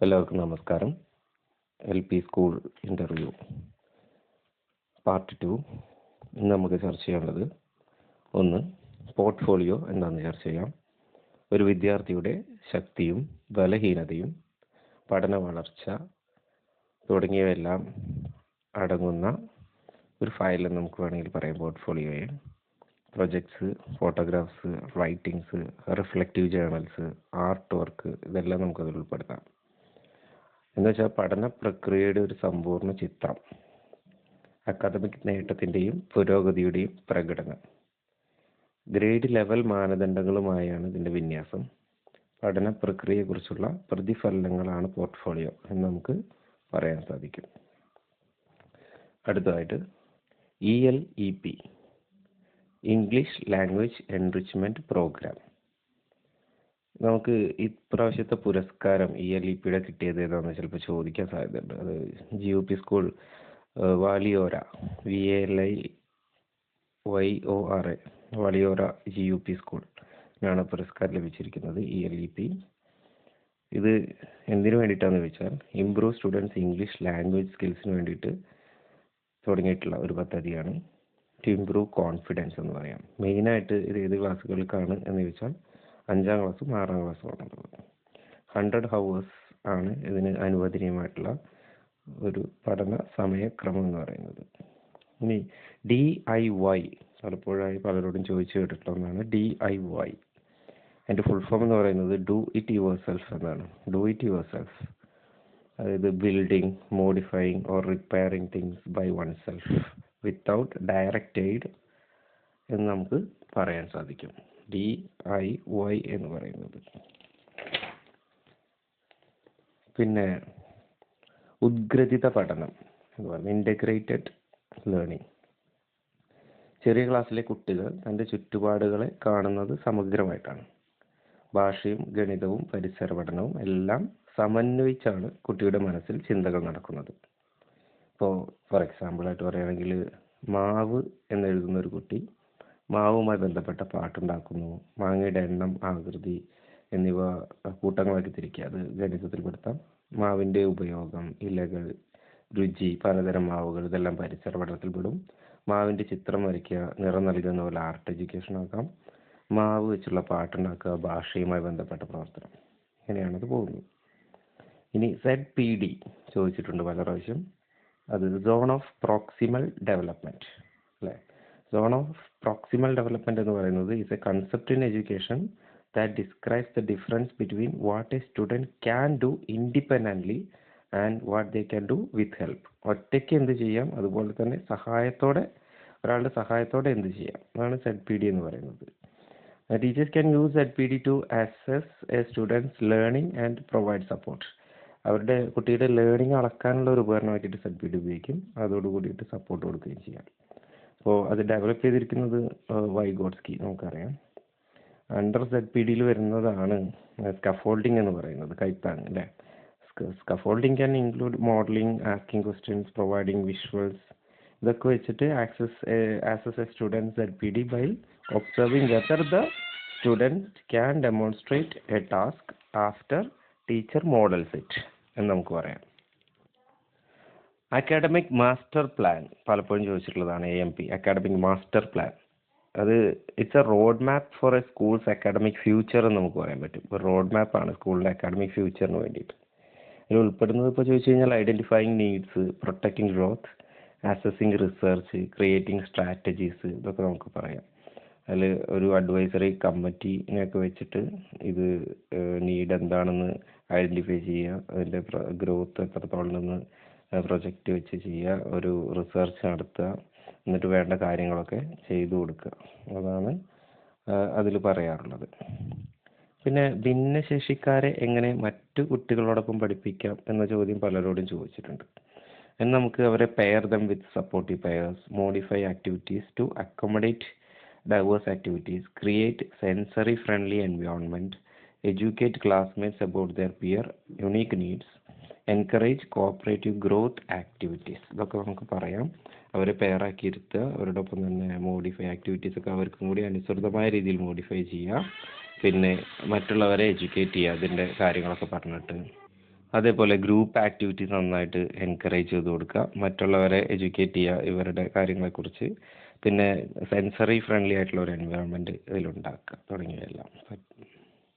എല്ലാവർക്കും നമസ്കാരം. LP school interview part 2. ഇന്ന് നമുക്ക് ചർച്ച ചെയ്യാനുള്ളത്, ഒന്ന്, പോർട്ട്ഫോളിയോ എന്താണെന്ന് ചർച്ച ചെയ്യാം. ഒരു വിദ്യാർത്ഥിയുടെ ശക്തിയും ബലഹീനതയും പഠന വളർച്ച തുടങ്ങിയവയെല്ലാം അടങ്ങുന്ന ഒരു ഫയൽ എന്ന് നമുക്ക് വേണമെങ്കിൽ പറയാം പോർട്ട്ഫോളിയോയെ. Projects, photographs, writings, reflective journals, art work, ഇതെല്ലാം നമുക്കതിൽ ഉൾപ്പെടുത്താം. എന്നുവെച്ചാൽ പഠന പ്രക്രിയയുടെ ഒരു സമ്പൂർണ്ണ ചിത്രം, അക്കാദമിക് നേട്ടത്തിൻ്റെയും പുരോഗതിയുടെയും പ്രകടനം, ഗ്രേഡ് ലെവൽ മാനദണ്ഡങ്ങളുമായാണ് ഇതിൻ്റെ വിന്യാസം. പഠന പ്രക്രിയയെക്കുറിച്ചുള്ള പ്രതിഫലനങ്ങളാണ് പോർട്ട്ഫോളിയോ എന്ന് നമുക്ക് പറയാൻ സാധിക്കും. അടുത്തതായിട്ട് ELEP, English language enrichment programme. നമുക്ക് ഇപ്രാവശ്യത്തെ പുരസ്കാരം ELEPയുടെ കിട്ടിയത് ഏതാണെന്ന് ചിലപ്പോൾ ചോദിക്കാൻ സാധ്യതയുണ്ട്. അത് GUP സ്കൂൾ വാലിയോര, VALIYORA, വാലിയോര GUP സ്കൂളിനാണ് പുരസ്കാരം ലഭിച്ചിരിക്കുന്നത്. ELEP ഇത് എന്തിനു വേണ്ടിയിട്ടാണെന്ന് ചോദിച്ചാൽ, ഇംപ്രൂവ് സ്റ്റുഡൻസ് ഇംഗ്ലീഷ് ലാംഗ്വേജ് സ്കിൽസിന് വേണ്ടിയിട്ട് തുടങ്ങിയിട്ടുള്ള ഒരു പദ്ധതിയാണ്. ടു ഇംപ്രൂവ് കോൺഫിഡൻസ് എന്ന് പറയാം. മെയിനായിട്ട് ഇത് ഏത് ക്ലാസ്സുകൾക്കാണ് എന്ന് ചോദിച്ചാൽ 5ാം ക്ലാസ്സും 6ാം ക്ലാസ്സും ആണുള്ളത്. 100 hours ആണ് ഇതിന് അനുവദനീയമായിട്ടുള്ള ഒരു പഠന സമയക്രമം എന്ന് പറയുന്നത്. ഇനി DIY, പലപ്പോഴായി പലരോടും ചോദിച്ചു കേട്ടിട്ടുള്ള ഒന്നാണ് DIY. അതിൻ്റെ ഫുൾ ഫോം എന്ന് പറയുന്നത് ഡു ഇറ്റ് യുവർ സെൽഫ് എന്നാണ്. ഡു ഇറ്റ് യുവർ സെൽഫ്, അതായത് building, modifying or repairing things by oneself without direct aid എന്ന് നമുക്ക് പറയാൻ സാധിക്കും. DIY എന്ന് പറയുന്നത്. പിന്നെ ഉദ്ഗ്രഥിത പഠനം എന്ന് പറയുന്നത് ഇൻ്റഗ്രേറ്റഡ് ലേണിംഗ്. ചെറിയ ക്ലാസ്സിലെ കുട്ടികൾ തൻ്റെ ചുറ്റുപാടുകളെ കാണുന്നത് സമഗ്രമായിട്ടാണ്. ഭാഷയും ഗണിതവും പരിസര പഠനവും എല്ലാം സമന്വയിച്ചാണ് കുട്ടിയുടെ മനസ്സിൽ ചിന്തകൾ നടക്കുന്നത്. ഇപ്പോൾ ഫോർ എക്സാമ്പിളായിട്ട് പറയുകയാണെങ്കിൽ, മാവ് എന്നെഴുതുന്ന ഒരു കുട്ടി മാവുമായി ബന്ധപ്പെട്ട പാട്ടുണ്ടാക്കുന്നു. മാങ്ങയുടെ എണ്ണം, ആകൃതി എന്നിവ കൂട്ടങ്ങളാക്കി തിരിക്കുക, അത് ഗണിതത്തിൽ പെടുത്താം. മാവിൻ്റെ ഉപയോഗം, ഇലകൾ, രുചി, പലതരം മാവുകൾ, ഇതെല്ലാം പരിസര പഠനത്തിൽ പെടും. മാവിൻ്റെ ചിത്രം വരയ്ക്കുക, നിറം നൽകുന്ന പോലെ ആർട്ട് എഡ്യൂക്കേഷൻ ആക്കാം. മാവ് വെച്ചുള്ള പാട്ടുണ്ടാക്കുക, ഭാഷയുമായി ബന്ധപ്പെട്ട പ്രവർത്തനം. ഇങ്ങനെയാണത് പോകുന്നത്. ഇനി ZPD ചോദിച്ചിട്ടുണ്ട് പല പ്രാവശ്യം. അത് സോൺ ഓഫ് പ്രോക്സിമൽ ഡെവലപ്മെൻറ്റ് അല്ലേ. സോൺ ഓഫ് പ്രോക്സിമൽ ഡെവലപ്മെൻറ്റ് എന്ന് പറയുന്നത് is A concept in education that describes the difference between what a student can do independently and what they can do with help. ഒറ്റയ്ക്ക് എന്ത് ചെയ്യാം, അതുപോലെ തന്നെ ഒരാളുടെ സഹായത്തോടെ എന്ത് ചെയ്യാം, അതാണ് ZPD എന്ന് പറയുന്നത്. Teachers can use ZPD to assess a student's learning and provide support. അവരുടെ കുട്ടിയുടെ ലേണിംഗ് അളക്കാനുള്ള ഒരു ഉപകരണമാക്കിയിട്ട് ZPD ഉപയോഗിക്കും. അതോടുകൂടിയിട്ട് സപ്പോർട്ട് കൊടുക്കുകയും ചെയ്യാം. അപ്പോൾ അത് ഡെവലപ്പ് ചെയ്തിരിക്കുന്നത് വൈഗോട്സ്കി, നമുക്കറിയാം. അണ്ടർ ZPDയിൽ വരുന്നതാണ് സ്കഫോൾഡിംഗ് എന്ന് പറയുന്നത്, കൈത്താങ് അല്ലേ. Scaffolding can include modelling, asking questions, providing visuals. ഇതൊക്കെ വെച്ചിട്ട് assess a student ZPD by observing whether the student can demonstrate a task after teacher models it എന്ന് നമുക്ക് പറയാം. അക്കാഡമിക് മാസ്റ്റർ പ്ലാൻ പലപ്പോഴും ചോദിച്ചിട്ടുള്ളതാണ്. AMP, academic master plan. അത് it's a road map for a school's academic future എന്ന് നമുക്ക് പറയാൻ പറ്റും. ഒരു റോഡ് മാപ്പാണ് സ്കൂളിൻ്റെ അക്കാഡമിക് ഫ്യൂച്ചറിന് വേണ്ടിയിട്ട്. ഇതിൽ ഉൾപ്പെടുന്നത് ഇപ്പോൾ ചോദിച്ചു കഴിഞ്ഞാൽ identifying needs, protecting growth, assessing research, creating strategies, ഇതൊക്കെ നമുക്ക് പറയാം. അതിൽ ഒരു അഡ്വൈസറി കമ്മിറ്റിനെയൊക്കെ വെച്ചിട്ട് ഇത് നീഡ് എന്താണെന്ന് ഐഡൻറ്റിഫൈ ചെയ്യുക, അതിൻ്റെ ഗ്രോത്ത് എത്രത്തോളം പ്രൊജക്റ്റ് വെച്ച് ചെയ്യുക, ഒരു റിസർച്ച് നടത്തുക, എന്നിട്ട് വേണ്ട കാര്യങ്ങളൊക്കെ ചെയ്തു കൊടുക്കുക. അതാണ് അതിൽ പറയാറുള്ളത്. പിന്നെ ഭിന്നശേഷിക്കാരെ എങ്ങനെ മറ്റു കുട്ടികളോടൊപ്പം പഠിപ്പിക്കാം എന്ന ചോദ്യം പലരോടും ചോദിച്ചിട്ടുണ്ട്. എന്ന് നമുക്ക് അവരെ pair them with supportive pairs, modify activities to accommodate diverse activities, create sensory friendly environment, educate classmates about their peer unique needs, encourage cooperative growth activities. ഇതൊക്കെ നമുക്ക് പറയാം. അവരെ പെയറാക്കി ഇരുത്തുക, അവരോടൊപ്പം തന്നെ മോഡിഫൈ ആക്ടിവിറ്റീസൊക്കെ അവർക്കും കൂടി അനുസൃതമായ രീതിയിൽ മോഡിഫൈ ചെയ്യുക. പിന്നെ മറ്റുള്ളവരെ എഡ്യൂക്കേറ്റ് ചെയ്യുക, അതിൻ്റെ കാര്യങ്ങളൊക്കെ പറഞ്ഞിട്ട്. അതേപോലെ ഗ്രൂപ്പ് ആക്ടിവിറ്റീസ് നന്നായിട്ട് എൻകറേജ് ചെയ്ത് കൊടുക്കുക, മറ്റുള്ളവരെ എഡ്യൂക്കേറ്റ് ചെയ്യുക ഇവരുടെ കാര്യങ്ങളെക്കുറിച്ച്, പിന്നെ സെൻസറി ഫ്രണ്ട്ലി ആയിട്ടുള്ള ഒരു എൻവയോൺമെൻറ്റ് ഇതിലുണ്ടാക്കുക തുടങ്ങിയവയെല്ലാം.